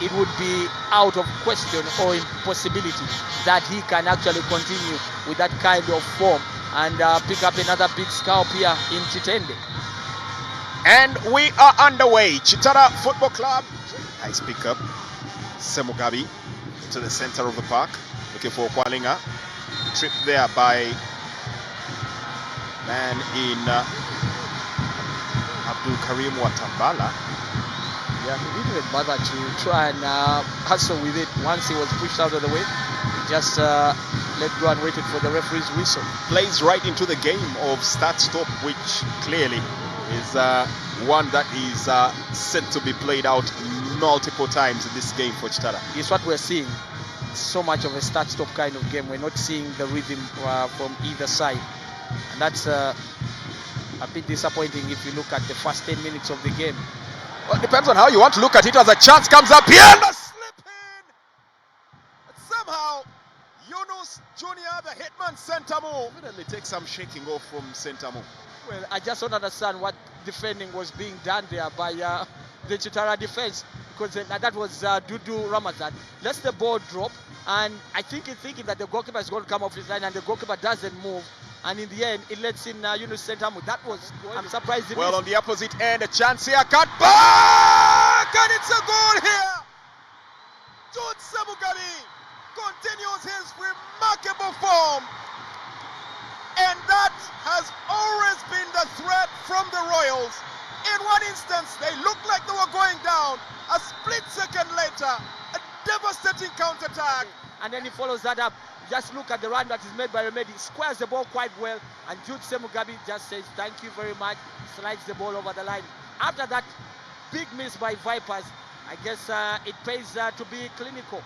it would be out of question or impossibility that he can actually continue with that kind of form and pick up another big scalp here in Chitende. And we are underway. Kitara Football Club. Nice pickup. Semugabi to the center of the park. Looking for Kwalinga. Trip there by man in Abdul Karim Watambala. Yeah, he didn't even bother to try and hustle with it. Once he was pushed out of the way, he just let go and waited for the referee's whistle. Plays right into the game of start-stop, which clearly is one that is set to be played out multiple times in this game for Kitara. It's what we're seeing. So much of a start-stop kind of game. We're not seeing the rhythm from either side. And that's a bit disappointing if you look at the first 10 minutes of the game. Well, it depends on how you want to look at it. As a chance comes up here and a slip in. But somehow, Yunus Jr., the hitman Sentamu, definitely takes some shaking off from Sentamu. Well, I just don't understand what defending was being done there by the Kitara defense, because that was Dudu Ramazan. Lets the ball drop, and I think he's thinking that the goalkeeper is going to come off his line, and the goalkeeper doesn't move. And in the end, it lets in Yunus Sentamu. That was, I'm surprised. Well, on the opposite end, a chance here, cut back, and it's a goal here. Jude Semugabi continues his remarkable form. And that has always been the threat from the Royals. In one instance, they looked like they were going down. A split second later, a devastating counterattack. And then he follows that up. Just look at the run that is made by Remedi. He squares the ball quite well. And Jude Semugabi just says, thank you very much. Slides the ball over the line. After that big miss by Vipers, I guess it pays to be clinical.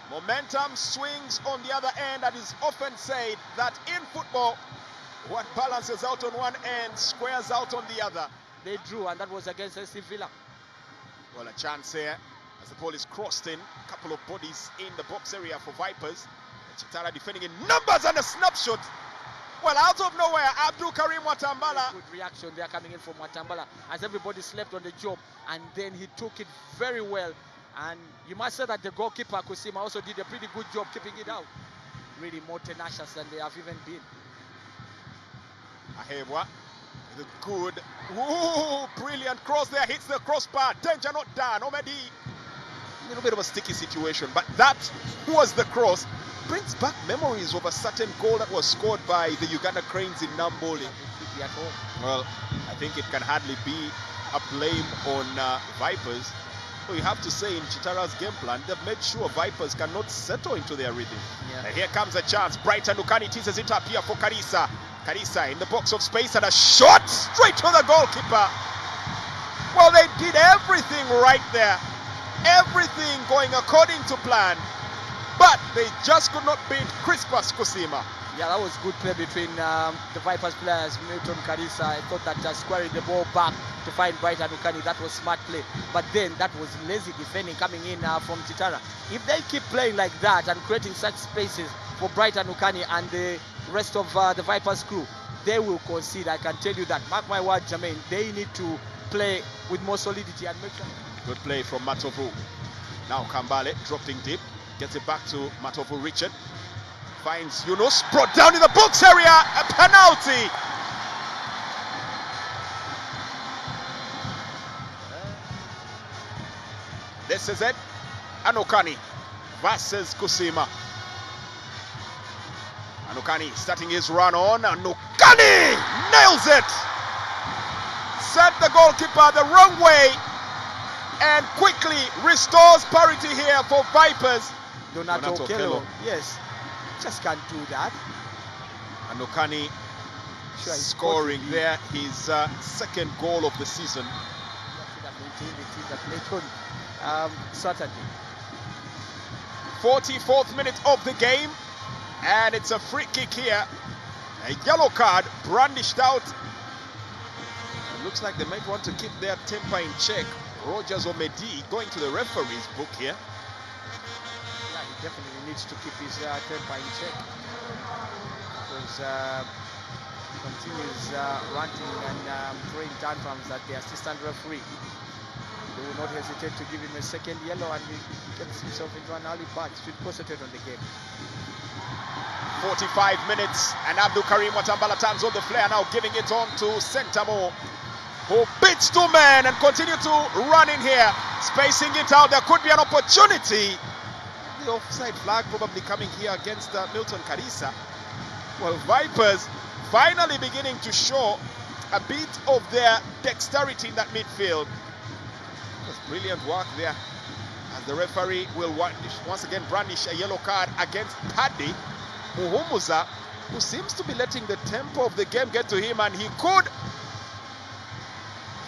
Momentum swings on the other end, and it's often said that in football, what balances out on one end squares out on the other. They drew, and that was against SC Villa. Well, a chance here as the ball is crossed in. A couple of bodies in the box area for Vipers. Kitara defending in numbers and a snapshot. Well, out of nowhere, Abdul Karim Watambala. Good reaction there coming in from Watambala as everybody slept on the job, and then he took it very well. And you must say that the goalkeeper, Kusima, also did a pretty good job keeping it out. Really more tenacious than they have even been. Ahebwa, the good, brilliant cross there, hits the crossbar. Danger not done. Omedi, a little bit of a sticky situation, but that was the cross. Brings back memories of a certain goal that was scored by the Uganda Cranes in Namboli. Well, I think it can hardly be a blame on Vipers. So you have to say in Kitara's game plan, they've made sure Vipers cannot settle into their rhythm. Yeah. And here comes a chance. Brighton Lukani teases it up here for Karisa. Karisa in the box of space and a shot straight to the goalkeeper. Well, they did everything right there. Everything going according to plan. But they just could not beat Crispus Kusima. Yeah, that was good play between the Vipers players, Milton Karisa. I thought that squaring the ball back to find Brighton Ukani, that was smart play. But then that was lazy defending coming in from Kitara. If they keep playing like that and creating such spaces for Brighton Ukani and the rest of the Vipers crew, they will concede. I can tell you that. Mark my word, Jermaine. They need to play with more solidity and make sure. Good play from Matovu. Now Kambale dropping deep. Gets it back to Matovu Richard. Finds Yunus, brought down in the box area, a penalty. This is it. Anokani versus Kusima. Anokani starting his run on. Anokani nails it. Sent the goalkeeper the wrong way and quickly restores parity here for Vipers. Donato Okello. Yes. Just can't do that. Anokani scoring there his second goal of the season. Saturday. 44th minute of the game, and it's a free kick here. A yellow card brandished out. It looks like they might want to keep their temper in check. Rogers Omedi going to the referee's book here. Yeah, he definitely needs to keep his temper in check, because he continues ranting and throwing tantrums at the assistant referee. He will not hesitate to give him a second yellow, and he gets himself into an early batch. Should concentrate on the game. 45 minutes, and Abdul Karim Watambala turns on the flare now, giving it on to Sentamo, who beats two men and continue to run in here, spacing it out. There could be an opportunity. The offside flag probably coming here against Milton Karisa. Well, Vipers finally beginning to show a bit of their dexterity in that midfield. It was brilliant work there, as the referee will once again brandish a yellow card against Paddy Muhumuza, who seems to be letting the tempo of the game get to him, and he could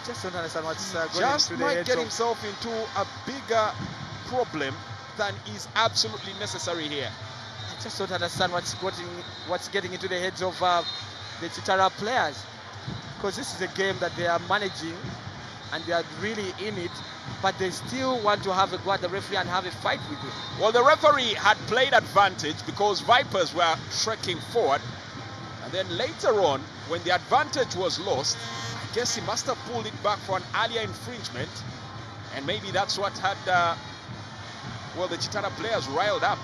just don't understand what's going just into the might heads get of himself into a bigger problem than is absolutely necessary here. I just don't understand what's getting into the heads of the Kitara players, because this is a game that they are managing and they are really in it, but they still want to have a go at the referee and have a fight with him. Well, the referee had played advantage because Vipers were trekking forward, and then later on, when the advantage was lost, I guess he must have pulled it back for an earlier infringement, and maybe that's what had well, the Kitara players riled up.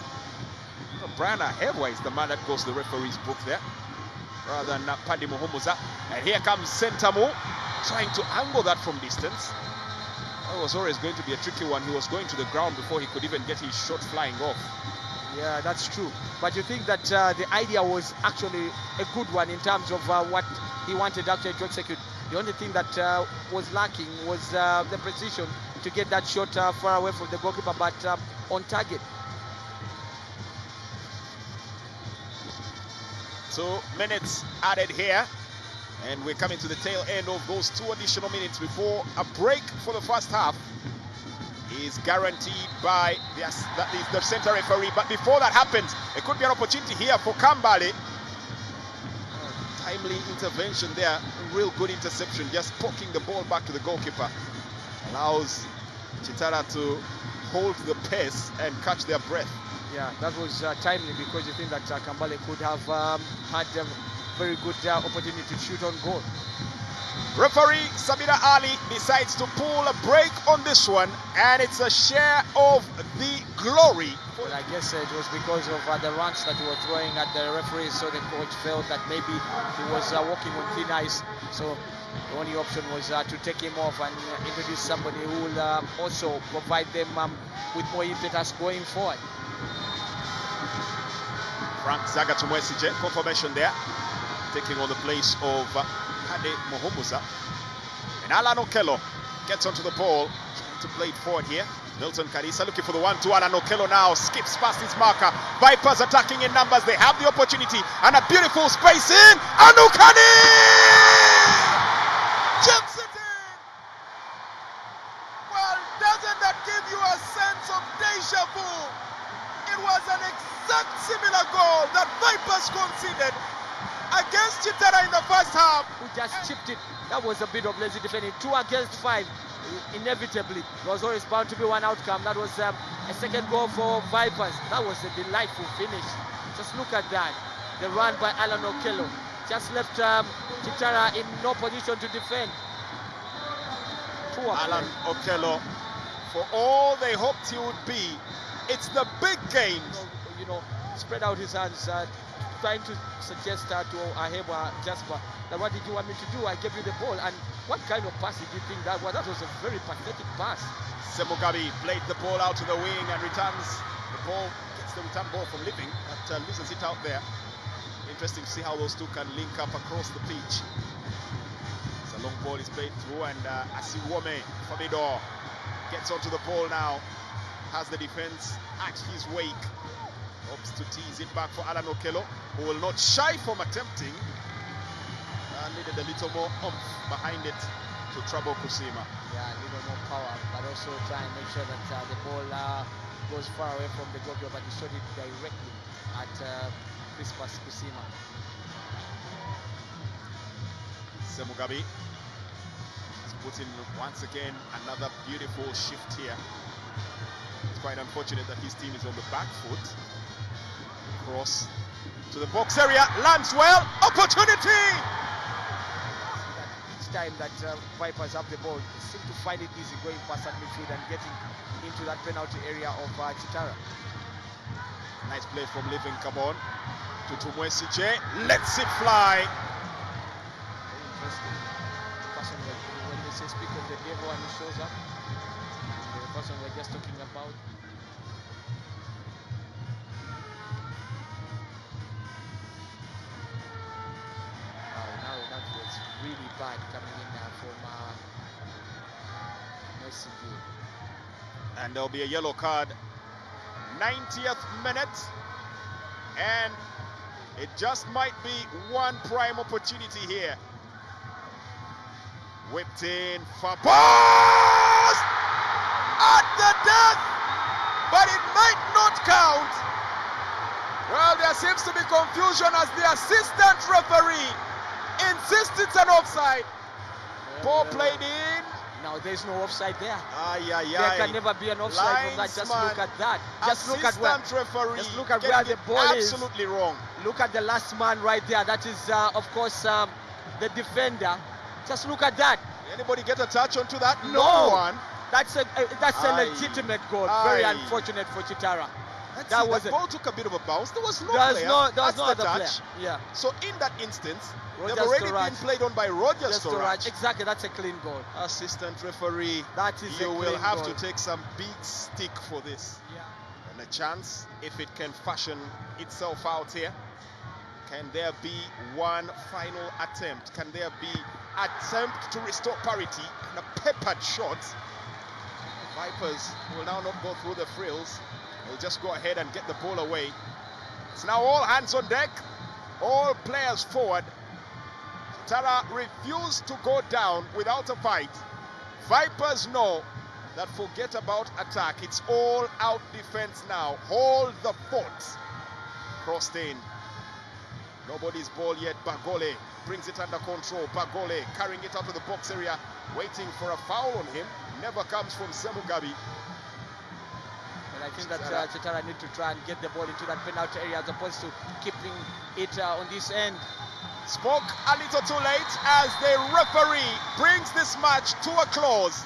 Brian Ahebwa is the man that goes to the referee's book there, rather than Paddy Muhumuza. And here comes Sentamu, trying to angle that from distance. That was always going to be a tricky one. He was going to the ground before he could even get his shot flying off. Yeah, that's true. But you think that the idea was actually a good one in terms of what he wanted actually to execute. The only thing that was lacking was the precision to get that shot far away from the goalkeeper, but on target. 2 minutes added here, and we're coming to the tail end of those 2 additional minutes before a break for the first half is guaranteed by the center referee. But before that happens, it could be an opportunity here for Kambale. Timely intervention there, real good interception, just poking the ball back to the goalkeeper. Allows Kitara to hold the pace and catch their breath. Yeah, that was timely, because you think that Kambale could have had a very good opportunity to shoot on goal. Referee Samira Ali decides to pull a break on this one, and it's a share of the glory. Well, I guess it was because of the runs that he was throwing at the referee, so the coach felt that maybe he was walking on thin ice. So the only option was to take him off and introduce somebody who will also provide them with more impetus going forward. Frank Zagatumwesije, confirmation there, taking on the place of Paddy Muhumuza. And Alan Okello gets onto the ball, trying to play it forward here. Milton Karisa looking for the 1-2. Alan Okello now skips past his marker. Vipers attacking in numbers. They have the opportunity, and a beautiful space in. Anukani chips it in. Well, doesn't that give you a sense of deja vu? It was an exact similar goal that Vipers conceded against Kitara in the first half. Who just chipped it. That was a bit of lazy defending. 2 against 5. Inevitably, there was always bound to be one outcome. That was a second goal for Vipers. That was a delightful finish. Just look at that. The run by Alan Okello just left Kitara in no position to defend. Poor Alan Okello, for all they hoped he would be, it's the big games. You know, spread out his hands, trying to suggest to Ahebwa, Jasper, that what did you want me to do? I gave you the ball. And what kind of pass did you think that was? That was a very pathetic pass. Semugabi played the ball out to the wing and returns the ball, gets the return ball from Living, but loses it out there. Interesting to see how those two can link up across the pitch. So a long ball is played through, and Asiwome Fabidor gets onto the ball now, has the defense at his wake. Hopes to tease it back for Alan Okello, who will not shy from attempting. Needed a little more oomph behind it to trouble Kusima. Yeah, a little more power, but also try and make sure that the ball goes far away from the goalkeeper, but he shot it directly at Christmas Kusima. Semugabi has put in once again another beautiful shift here. It's quite unfortunate that his team is on the back foot. Cross to the box area, lands well, opportunity! each time that Vipers have the ball, they seem to find it easy going past that midfield and getting into that penalty area of Kitara. Nice play from Living Cabon to Tumwesi J. Lets it fly. Very interesting. The person when they say speak of the devil and he shows up, the person we're just talking about. Now that was really bad coming in from SCG. And there'll be a yellow card. 90th minute, and it just might be one prime opportunity here. Whipped in for Boss at the death, but it might not count. Well, there seems to be confusion as the assistant referee insists it's an offside. Ball played in. Now there's no offside there. There can never be an offside from that. Just look at that. Just look at where. Referee. Just look at where the ball is. Absolutely wrong. Look at the last man right there. That is, of course, the defender. Just look at that. Anybody get a touch onto that? No. No one. That's a legitimate goal. Very unfortunate for Kitara. The ball took a bit of a bounce. There was no player. There was no other player. Yeah. So in that instance, Roger they've already Storage. been played on by Roger Storage. Exactly, that's a clean goal. Assistant referee, that is you will have goal. to take some big stick for this. Yeah. And a chance, if it can fashion itself out here. Can there be one final attempt? Can there be attempt to restore parity and a peppered shot? Vipers will now not go through the frills. They'll just go ahead and get the ball away. It's now all hands on deck, all players forward. Kitara refused to go down without a fight. Vipers know that forget about attack. It's all out defense now. Hold the fort. Crossed in. Nobody's ball yet. Bagole brings it under control. Bagole carrying it out of the box area, waiting for a foul on him. Never comes from Semugabi. And I think that Kitara need to try and get the ball into that penalty area as opposed to keeping it on this end. Spoke a little too late as the referee brings this match to a close.